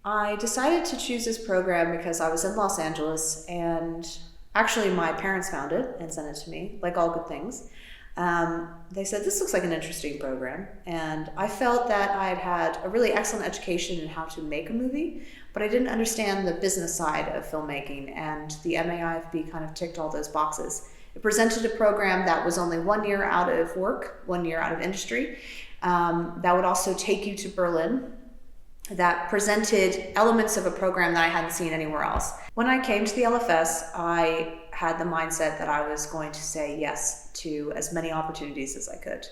I decided to choose this program because I was in Los Angeles, and actually my parents found it and sent it to me, like all good things. They said, this looks like an interesting program. And I felt that I had had a really excellent education in how to make a movie, but I didn't understand the business side of filmmaking, and the MAIFB kind of ticked all those boxes. It presented a program that was only 1 year out of work, 1 year out of industry, that would also take you to Berlin, that presented elements of a program that I hadn't seen anywhere else. When I came to the LFS, I had the mindset that I was going to say yes to as many opportunities as I could.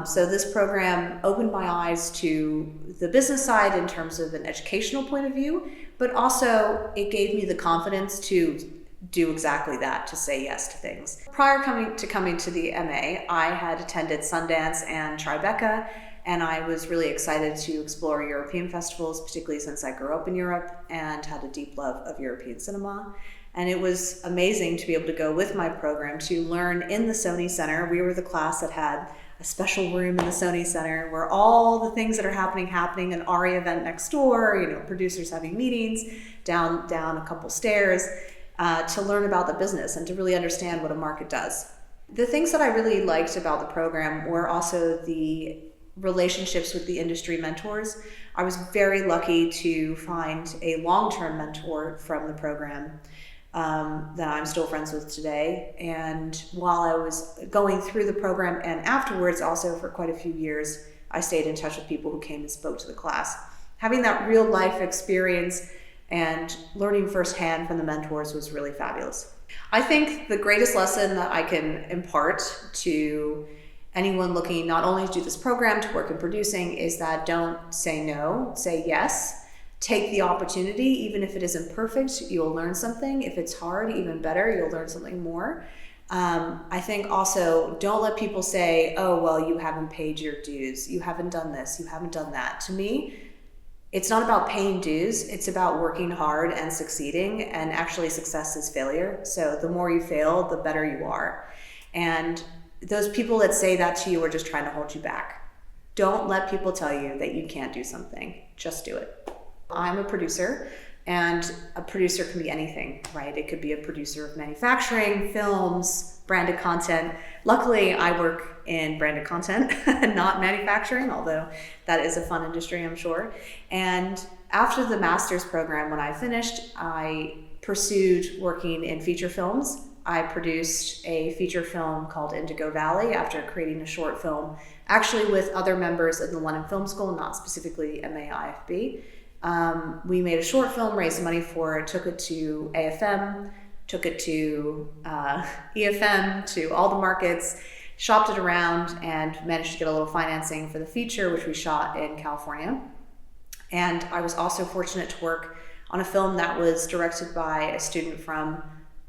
So this program opened my eyes to the business side in terms of an educational point of view, but also it gave me the confidence to do exactly that, to say yes to things. Prior to coming to the MA, I had attended Sundance and Tribeca, and I was really excited to explore European festivals, particularly since I grew up in Europe and had a deep love of European cinema. And it was amazing to be able to go with my program to learn in the Sony Center. We were the class that had a special room in the Sony Center where all the things that are happening, an ARI event next door, producers having meetings, down a couple stairs, to learn about the business and to really understand what a market does. The things that I really liked about the program were also the relationships with the industry mentors. I was very lucky to find a long-term mentor from the program that I'm still friends with today. And while I was going through the program and afterwards, also for quite a few years, I stayed in touch with people who came and spoke to the class. Having that real life experience and learning firsthand from the mentors was really fabulous. I think the greatest lesson that I can impart to anyone looking not only to do this program, to work in producing, is that don't say no, say yes. Take the opportunity, even if it isn't perfect, you'll learn something. If it's hard, even better, you'll learn something more. I think also, don't let people say, oh, well, you haven't paid your dues, you haven't done this, you haven't done that. To me, it's not about paying dues, it's about working hard and succeeding, and actually success is failure. So the more you fail, the better you are. And those people that say that to you are just trying to hold you back. Don't let people tell you that you can't do something. Just do it. I'm a producer, and a producer can be anything, right? It could be a producer of manufacturing, films, branded content. Luckily, I work in branded content, not manufacturing, although that is a fun industry, I'm sure. And after the master's program, when I finished, I pursued working in feature films. I produced a feature film called Indigo Valley after creating a short film, actually with other members of the London Film School, not specifically MAIFB. We made a short film, raised money for it, took it to AFM, took it to EFM, to all the markets, shopped it around, and managed to get a little financing for the feature, which we shot in California. And I was also fortunate to work on a film that was directed by a student from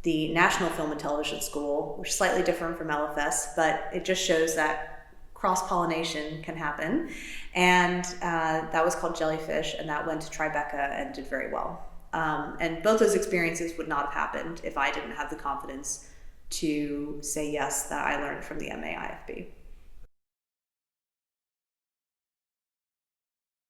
the National Film and Television School, which is slightly different from LFS, but it just shows that cross-pollination can happen. And that was called Jellyfish, and that went to Tribeca and did very well. And both those experiences would not have happened if I didn't have the confidence to say yes that I learned from the MAIFB.